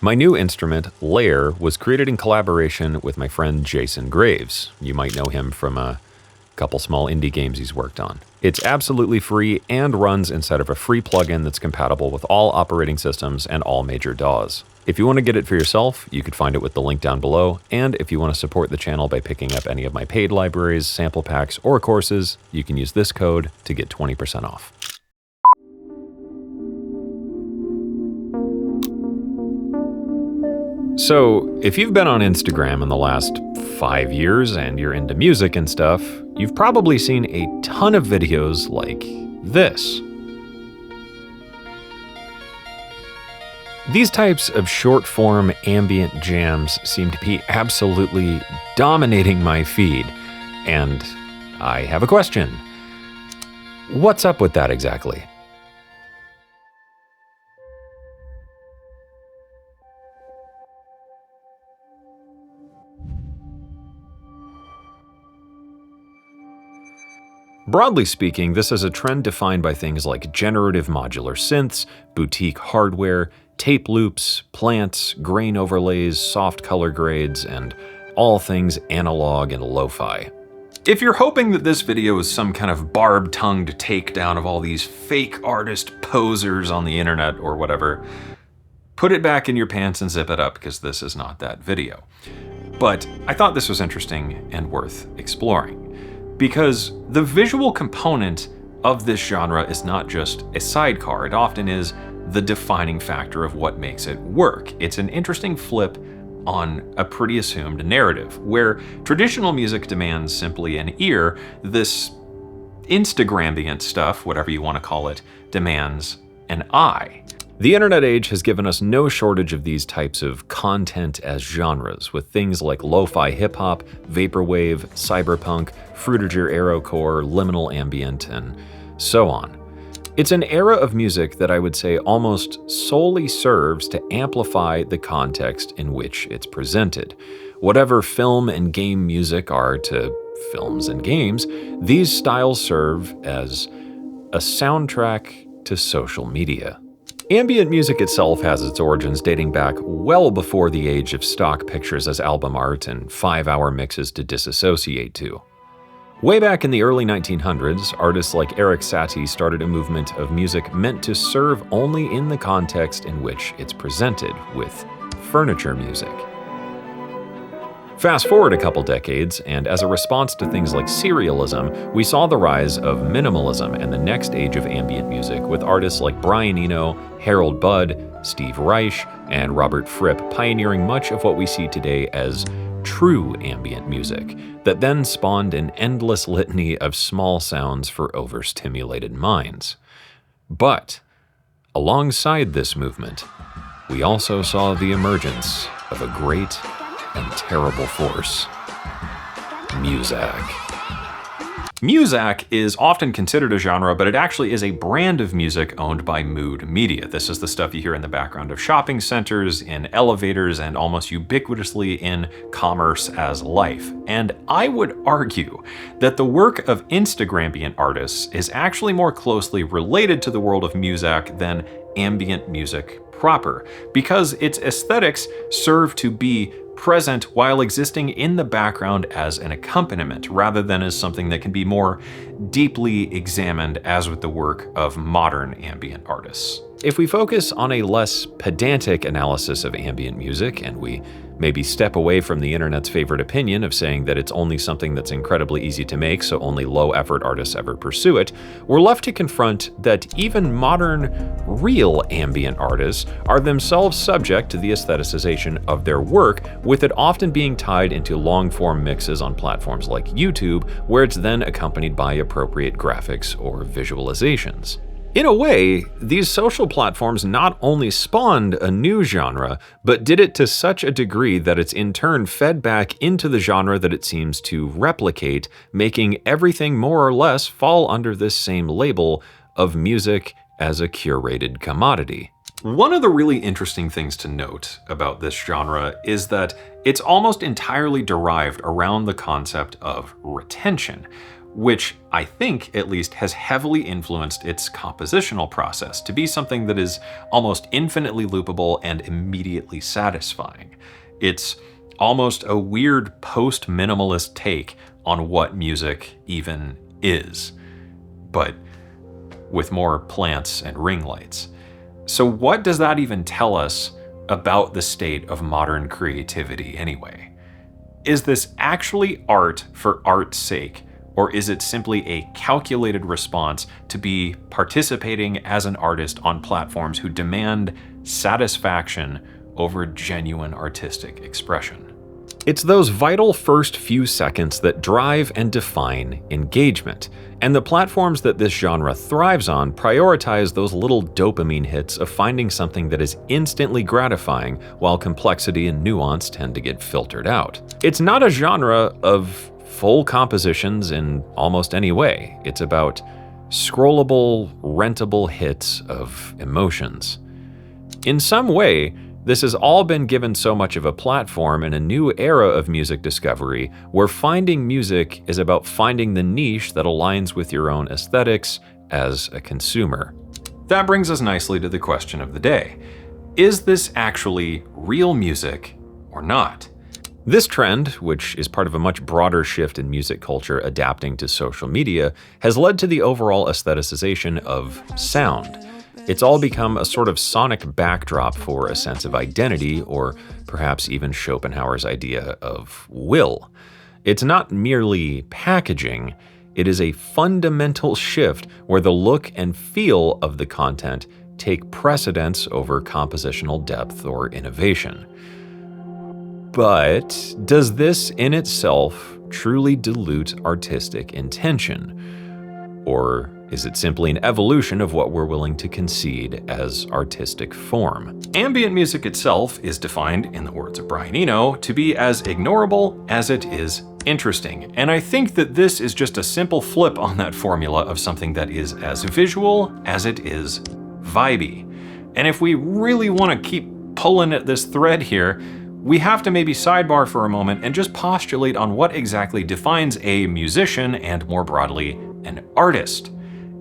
My new instrument, Lair, was created in collaboration with my friend Jason Graves. You might know him from a couple small indie games he's worked on. It's absolutely free and runs inside of a free plugin that's compatible with all operating systems and all major DAWs. If you want to get it for yourself, you could find it with the link down below, and if you want to support the channel by picking up any of my paid libraries, sample packs, or courses, you can use this code to get 20% off. So, if you've been on Instagram in the last 5 years and you're into music and stuff, you've probably seen a ton of videos like this. These types of short-form ambient jams seem to be absolutely dominating my feed, and I have a question. What's up with that exactly? Broadly speaking, this is a trend defined by things like generative modular synths, boutique hardware, tape loops, plants, grain overlays, soft color grades, and all things analog and lo-fi. If you're hoping that this video is some kind of barb-tongued takedown of all these fake artist posers on the internet or whatever, put it back in your pants and zip it up, because this is not that video. But I thought this was interesting and worth exploring, because the visual component of this genre is not just a sidecar, it often is the defining factor of what makes it work. It's an interesting flip on a pretty assumed narrative, where traditional music demands simply an ear, this Instagrambient stuff, whatever you want to call it, demands an eye. The internet age has given us no shortage of these types of content as genres, with things like lo-fi hip-hop, vaporwave, cyberpunk, fruitager aerocore, liminal ambient, and so on. It's an era of music that I would say almost solely serves to amplify the context in which it's presented. Whatever film and game music are to films and games, these styles serve as a soundtrack to social media. Ambient music itself has its origins dating back well before the age of stock pictures as album art and 5-hour mixes to disassociate to. Way back in the early 1900s, artists like Eric Satie started a movement of music meant to serve only in the context in which it's presented, with furniture music. Fast forward a couple decades, and as a response to things like serialism, we saw the rise of minimalism and the next age of ambient music, with artists like Brian Eno, Harold Budd, Steve Reich, and Robert Fripp pioneering much of what we see today as true ambient music, that then spawned an endless litany of small sounds for overstimulated minds. But alongside this movement, we also saw the emergence of a great and terrible force, Muzak. Muzak is often considered a genre, but it actually is a brand of music owned by Mood Media. This is the stuff you hear in the background of shopping centers, in elevators, and almost ubiquitously in commerce as life. And I would argue that the work of Instagrambient artists is actually more closely related to the world of Muzak than ambient music proper, because its aesthetics serve to be present while existing in the background as an accompaniment, rather than as something that can be more deeply examined as with the work of modern ambient artists. If we focus on a less pedantic analysis of ambient music, and we maybe step away from the internet's favorite opinion of saying that it's only something that's incredibly easy to make, so only low-effort artists ever pursue it, we're left to confront that even modern, real ambient artists are themselves subject to the aestheticization of their work, with it often being tied into long-form mixes on platforms like YouTube, where it's then accompanied by appropriate graphics or visualizations. In a way, these social platforms not only spawned a new genre, but did it to such a degree that it's in turn fed back into the genre that it seems to replicate, making everything more or less fall under this same label of music as a curated commodity. One of the really interesting things to note about this genre is that it's almost entirely derived around the concept of retention, which I think at least has heavily influenced its compositional process to be something that is almost infinitely loopable and immediately satisfying. It's almost a weird post-minimalist take on what music even is, but with more plants and ring lights. So what does that even tell us about the state of modern creativity anyway? Is this actually art for art's sake, or is it simply a calculated response to be participating as an artist on platforms who demand satisfaction over genuine artistic expression? It's those vital first few seconds that drive and define engagement, and the platforms that this genre thrives on prioritize those little dopamine hits of finding something that is instantly gratifying, while complexity and nuance tend to get filtered out. It's not a genre of full compositions in almost any way. It's about scrollable, rentable hits of emotions. In some way, this has all been given so much of a platform in a new era of music discovery, where finding music is about finding the niche that aligns with your own aesthetics as a consumer. That brings us nicely to the question of the day. Is this actually real music or not? This trend, which is part of a much broader shift in music culture adapting to social media, has led to the overall aestheticization of sound. It's all become a sort of sonic backdrop for a sense of identity, or perhaps even Schopenhauer's idea of will. It's not merely packaging, it is a fundamental shift where the look and feel of the content take precedence over compositional depth or innovation. But does this in itself truly dilute artistic intention? Or is it simply an evolution of what we're willing to concede as artistic form? Ambient music itself is defined, in the words of Brian Eno, to be as ignorable as it is interesting. And I think that this is just a simple flip on that formula of something that is as visual as it is vibey. And if we really want to keep pulling at this thread here, we have to maybe sidebar for a moment and just postulate on what exactly defines a musician and, more broadly, an artist.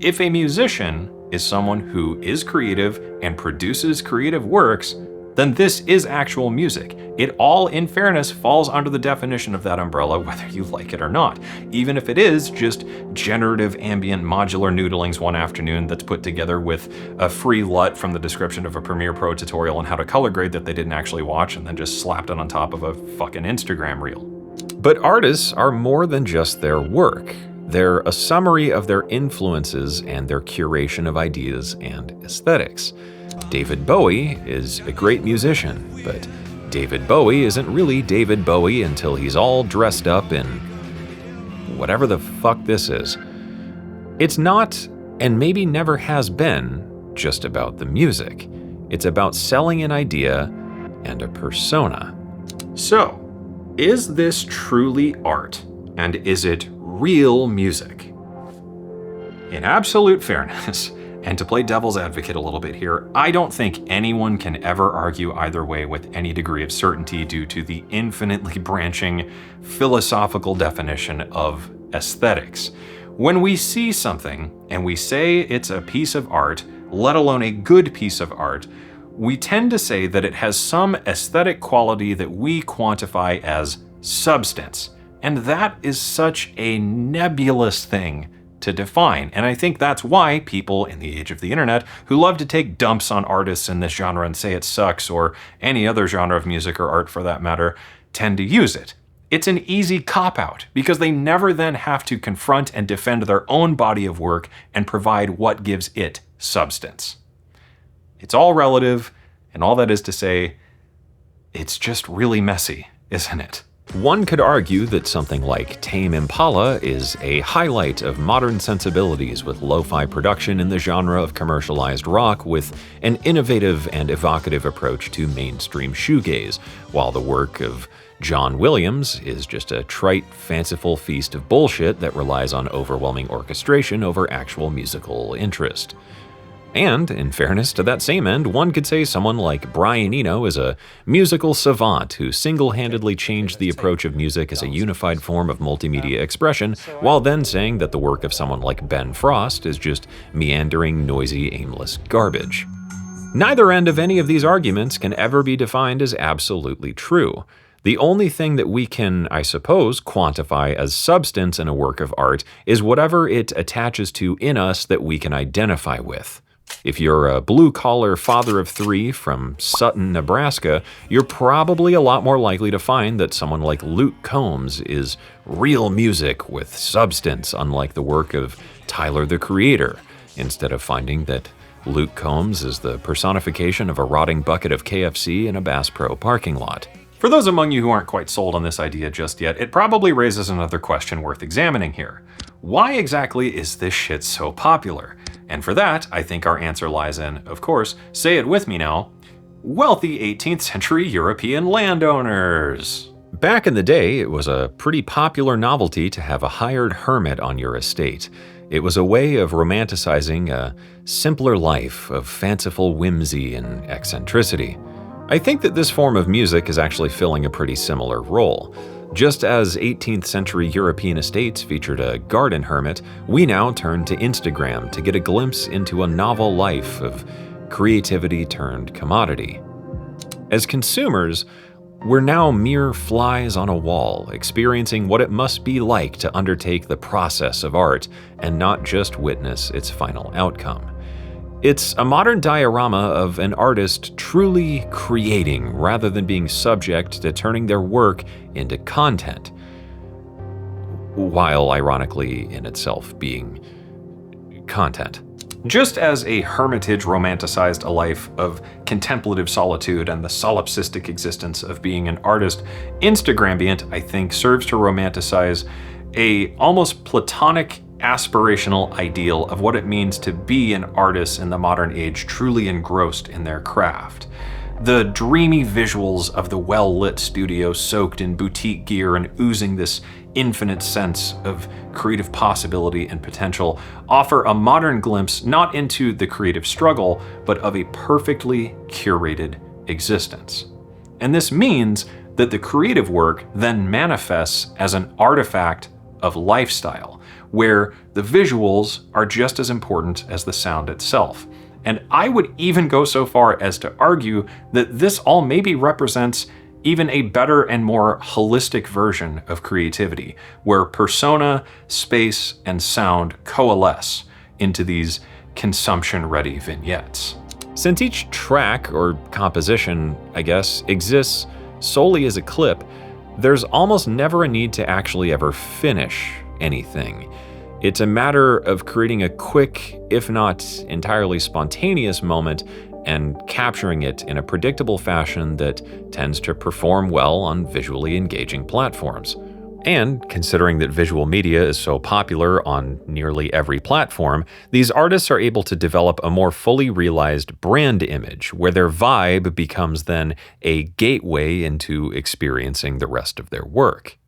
If a musician is someone who is creative and produces creative works, then this is actual music. It all, in fairness, falls under the definition of that umbrella, whether you like it or not, even if it is just generative ambient modular noodlings one afternoon that's put together with a free LUT from the description of a Premiere Pro tutorial on how to color grade that they didn't actually watch and then just slapped it on top of a fucking Instagram reel. But artists are more than just their work. They're a summary of their influences and their curation of ideas and aesthetics. David Bowie is a great musician, but David Bowie isn't really David Bowie until he's all dressed up in whatever the fuck this is. It's not, and maybe never has been, just about the music. It's about selling an idea and a persona. So, is this truly art, and is it real music? In absolute fairness, and to play devil's advocate a little bit here, I don't think anyone can ever argue either way with any degree of certainty due to the infinitely branching philosophical definition of aesthetics. When we see something and we say it's a piece of art, let alone a good piece of art, we tend to say that it has some aesthetic quality that we quantify as substance. And that is such a nebulous thing to define. And I think that's why people in the age of the internet who love to take dumps on artists in this genre and say it sucks, or any other genre of music or art for that matter, tend to use it. It's an easy cop-out because they never then have to confront and defend their own body of work and provide what gives it substance. It's all relative, and all that is to say, it's just really messy, isn't it? One could argue that something like Tame Impala is a highlight of modern sensibilities with lo-fi production in the genre of commercialized rock with an innovative and evocative approach to mainstream shoegaze, while the work of John Williams is just a trite, fanciful feast of bullshit that relies on overwhelming orchestration over actual musical interest. And, in fairness to that same end, one could say someone like Brian Eno is a musical savant who single-handedly changed the approach of music as a unified form of multimedia expression, while then saying that the work of someone like Ben Frost is just meandering, noisy, aimless garbage. Neither end of any of these arguments can ever be defined as absolutely true. The only thing that we can, I suppose, quantify as substance in a work of art is whatever it attaches to in us that we can identify with. If you're a blue-collar father of three from Sutton, Nebraska, you're probably a lot more likely to find that someone like Luke Combs is real music with substance, unlike the work of Tyler the Creator, instead of finding that Luke Combs is the personification of a rotting bucket of KFC in a Bass Pro parking lot. For those among you who aren't quite sold on this idea just yet, it probably raises another question worth examining here. Why exactly is this shit so popular? And for that, I think our answer lies in, of course, say it with me now, wealthy 18th century European landowners. Back in the day, it was a pretty popular novelty to have a hired hermit on your estate. It was a way of romanticizing a simpler life of fanciful whimsy and eccentricity. I think that this form of music is actually filling a pretty similar role. Just as 18th century European estates featured a garden hermit, we now turn to Instagram to get a glimpse into a novel life of creativity turned commodity. As consumers, we're now mere flies on a wall, experiencing what it must be like to undertake the process of art and not just witness its final outcome. It's a modern diorama of an artist truly creating rather than being subject to turning their work into content, while ironically in itself being content. Just as a hermitage romanticized a life of contemplative solitude and the solipsistic existence of being an artist, Instagrambient, I think, serves to romanticize a almost platonic aspirational ideal of what it means to be an artist in the modern age, truly engrossed in their craft. The dreamy visuals of the well-lit studio soaked in boutique gear and oozing this infinite sense of creative possibility and potential offer a modern glimpse not into the creative struggle, but of a perfectly curated existence. And this means that the creative work then manifests as an artifact of lifestyle, where the visuals are just as important as the sound itself. And I would even go so far as to argue that this all maybe represents even a better and more holistic version of creativity, where persona, space, and sound coalesce into these consumption-ready vignettes. Since each track, or composition, I guess, exists solely as a clip, there's almost never a need to actually ever finish anything. It's a matter of creating a quick, if not entirely spontaneous moment and capturing it in a predictable fashion that tends to perform well on visually engaging platforms. And considering that visual media is so popular on nearly every platform, these artists are able to develop a more fully realized brand image, where their vibe becomes then a gateway into experiencing the rest of their work.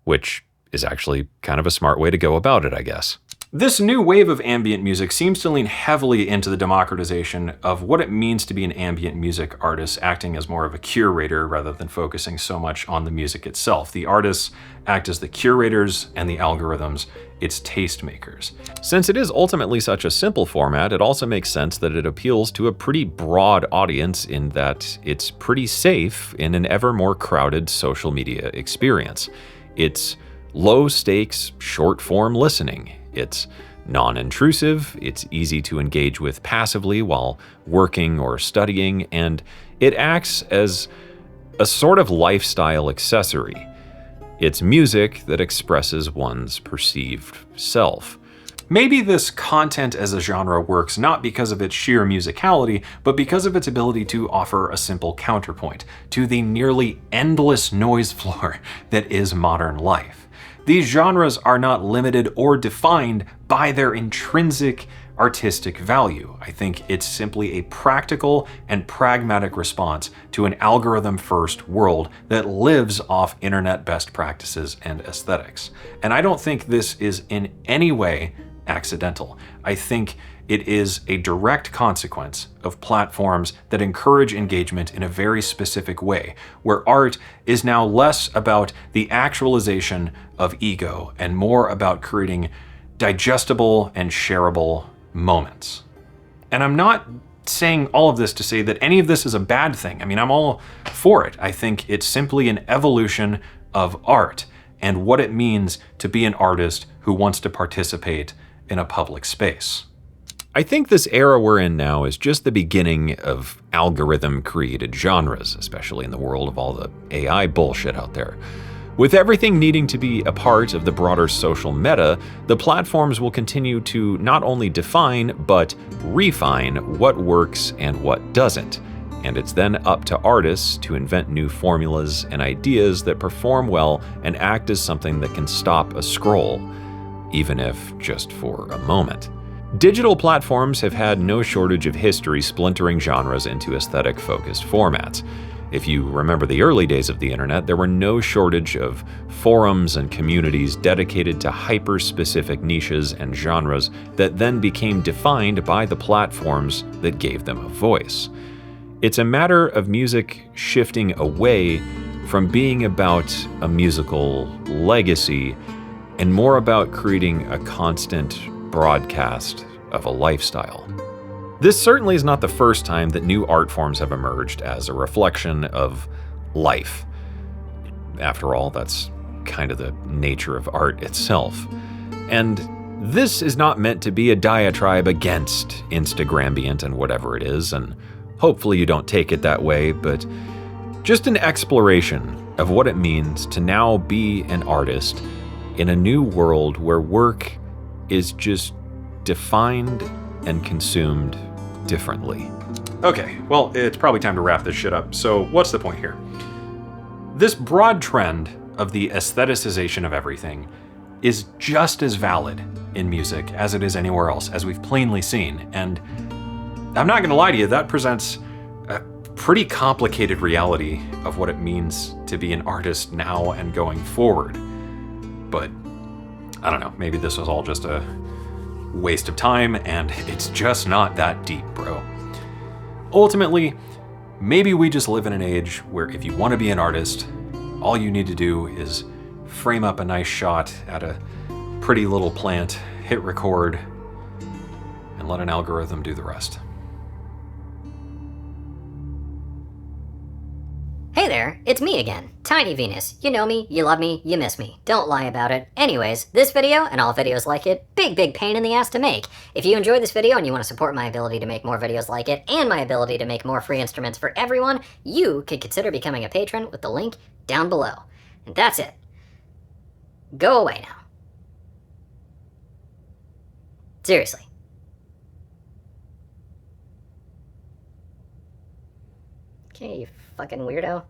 Which is actually kind of a smart way to go about it, I guess. This new wave of ambient music seems to lean heavily into the democratization of what it means to be an ambient music artist, acting as more of a curator rather than focusing so much on the music itself. The artists act as the curators and the algorithms, its tastemakers. Since it is ultimately such a simple format, it also makes sense that it appeals to a pretty broad audience in that it's pretty safe in an ever more crowded social media experience. It's low-stakes, short-form listening. It's non-intrusive, it's easy to engage with passively while working or studying, and it acts as a sort of lifestyle accessory. It's music that expresses one's perceived self. Maybe this content as a genre works not because of its sheer musicality, but because of its ability to offer a simple counterpoint to the nearly endless noise floor that is modern life. These genres are not limited or defined by their intrinsic artistic value. I think it's simply a practical and pragmatic response to an algorithm-first world that lives off internet best practices and aesthetics. And I don't think this is in any way accidental. I think it is a direct consequence of platforms that encourage engagement in a very specific way, where art is now less about the actualization of ego and more about creating digestible and shareable moments. And I'm not saying all of this to say that any of this is a bad thing. I mean, I'm all for it. I think it's simply an evolution of art and what it means to be an artist who wants to participate in a public space. I think this era we're in now is just the beginning of algorithm-created genres, especially in the world of all the AI bullshit out there. With everything needing to be a part of the broader social meta, the platforms will continue to not only define, but refine what works and what doesn't. And it's then up to artists to invent new formulas and ideas that perform well and act as something that can stop a scroll, even if just for a moment. Digital platforms have had no shortage of history splintering genres into aesthetic-focused formats. If you remember the early days of the internet, there were no shortage of forums and communities dedicated to hyper-specific niches and genres that then became defined by the platforms that gave them a voice. It's a matter of music shifting away from being about a musical legacy and more about creating a constant broadcast of a lifestyle. This certainly is not the first time that new art forms have emerged as a reflection of life. After all, that's kind of the nature of art itself. And this is not meant to be a diatribe against Instagrambient and whatever it is, and hopefully you don't take it that way, but just an exploration of what it means to now be an artist in a new world where work is just defined and consumed differently. Okay, well, it's probably time to wrap this shit up. So what's the point here? This broad trend of the aestheticization of everything is just as valid in music as it is anywhere else, as we've plainly seen. And I'm not gonna lie to you, that presents a pretty complicated reality of what it means to be an artist now and going forward. But I don't know, maybe this was all just a waste of time, and it's just not that deep, bro. Ultimately, maybe we just live in an age where if you want to be an artist, all you need to do is frame up a nice shot at a pretty little plant, hit record, and let an algorithm do the rest. Hey there, it's me again, Tiny Venus. You know me, you love me, you miss me. Don't lie about it. Anyways, this video and all videos like it, big pain in the ass to make. If you enjoyed this video and you want to support my ability to make more videos like it and my ability to make more free instruments for everyone, you could consider becoming a patron with the link down below. And that's it. Go away now. Seriously. Okay, you fucking weirdo.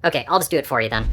Okay, I'll just do it for you then.